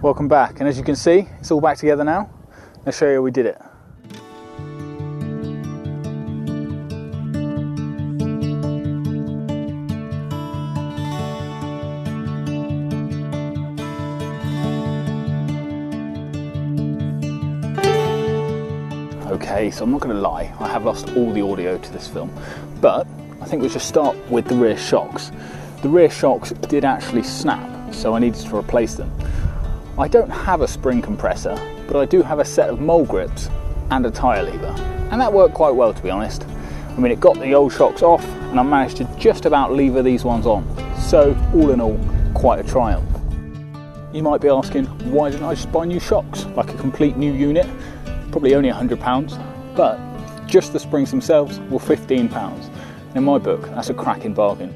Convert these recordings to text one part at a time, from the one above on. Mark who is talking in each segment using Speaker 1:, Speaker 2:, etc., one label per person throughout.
Speaker 1: Welcome back, and as you can see, it's all back together now. Let's show you how we did it. Okay, so I'm not going to lie, I have lost all the audio to this film, but I think we should start with the rear shocks. The rear shocks did actually snap, so I needed to replace them. I don't have a spring compressor, but I do have a set of mole grips and a tyre lever, and that worked quite well, to be honest. I mean, it got the old shocks off, and I managed to just about lever these ones on, so all in all, quite a triumph. You might be asking, why didn't I just buy new shocks, like a complete new unit? Probably only £100, but just the springs themselves were £15. And in my book, that's a cracking bargain.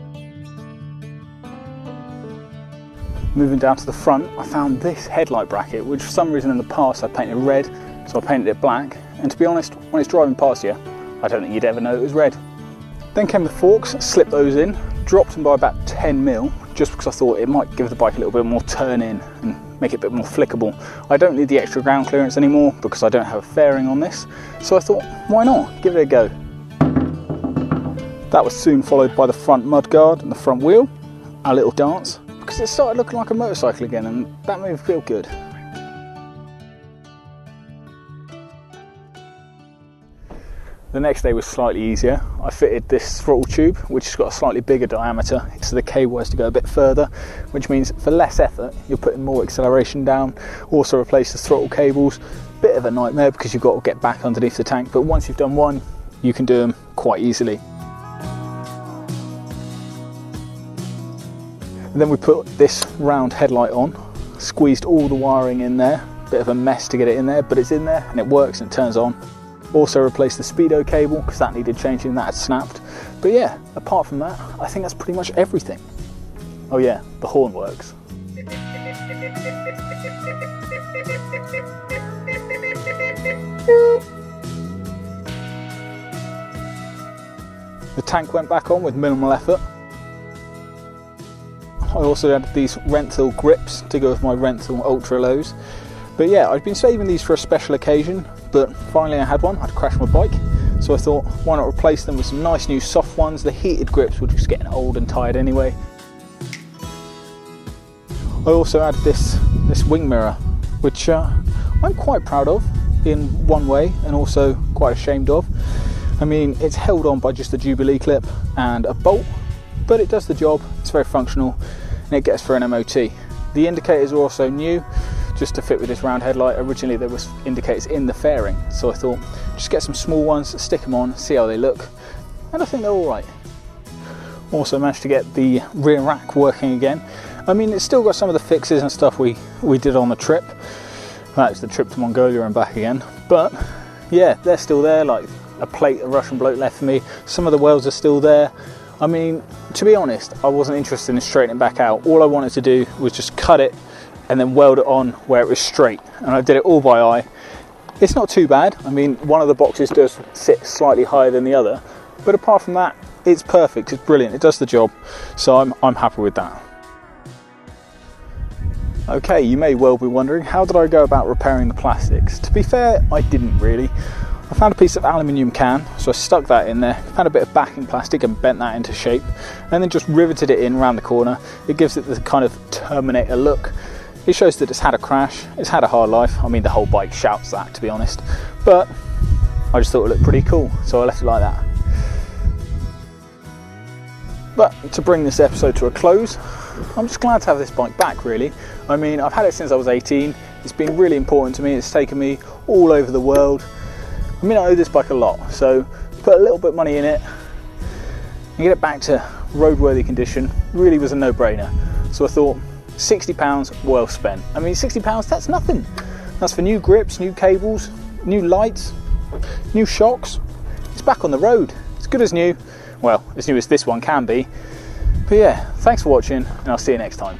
Speaker 1: Moving down to the front, I found this headlight bracket, which for some reason in the past I painted red, so I painted it black. And to be honest, when it's driving past you, I don't think you'd ever know it was red. Then came the forks, slipped those in, dropped them by about 10mm, just because I thought it might give the bike a little bit more turn in and make it a bit more flickable. I don't need the extra ground clearance anymore because I don't have a fairing on this, so I thought, why not? Give it a go. That was soon followed by the front mudguard and the front wheel, our little dance, because it started looking like a motorcycle again, and that made me feel good. The next day was slightly easier. I fitted this throttle tube, which has got a slightly bigger diameter, so the cable has to go a bit further, which means for less effort, you're putting more acceleration down. Also replace the throttle cables. Bit of a nightmare because you've got to get back underneath the tank, but once you've done one, you can do them quite easily. And then we put this round headlight on, squeezed all the wiring in there, bit of a mess to get it in there, but it's in there and it works and it turns on. Also replaced the Speedo cable because that needed changing, that had snapped. But yeah, apart from that, I think that's pretty much everything. Oh yeah, the horn works. The tank went back on with minimal effort. I also added these Renthal grips to go with my Renthal Ultra Lows. But yeah, I'd been saving these for a special occasion, but finally I had one. I'd crashed my bike, so I thought, why not replace them with some nice new soft ones? The heated grips were just getting old and tired anyway. I also added this wing mirror, which I'm quite proud of in one way and also quite ashamed of. I mean, it's held on by just a Jubilee clip and a bolt, but it does the job. It's very functional and it gets for an MOT. The indicators are also new, just to fit with this round headlight. Originally there was indicators in the fairing, so I thought just get some small ones, stick them on, see how they look, and I think they're alright. Also managed to get the rear rack working again. I mean, it's still got some of the fixes and stuff we did on the trip. That's the trip to Mongolia and back again, but yeah, they're still there, like a plate a Russian bloke left for me. Some of the welds are still there. I mean, to be honest, I wasn't interested in straightening it back out. All I wanted to do was just cut it and then weld it on where it was straight, and I did it all by eye. It's not too bad. I mean, one of the boxes does sit slightly higher than the other, but apart from that, it's perfect, it's brilliant, it does the job, so I'm happy with that. Okay, you may well be wondering, how did I go about repairing the plastics? To be fair, I didn't really. I found a piece of aluminium can, so I stuck that in there, found a bit of backing plastic and bent that into shape, and then just riveted it in around the corner. It gives it the kind of Terminator look. It shows that it's had a crash, it's had a hard life. I mean, the whole bike shouts that, to be honest, but I just thought it looked pretty cool, so I left it like that. But to bring this episode to a close, I'm just glad to have this bike back, really. I mean, I've had it since I was 18, it's been really important to me, it's taken me all over the world. I mean, I owe this bike a lot, so put a little bit of money in it and get it back to roadworthy condition really was a no-brainer. So I thought, £60 well spent. I mean, £60, that's nothing. That's for new grips, new cables, new lights, new shocks. It's back on the road. It's good as new. Well, as new as this one can be. But yeah, thanks for watching, and I'll see you next time.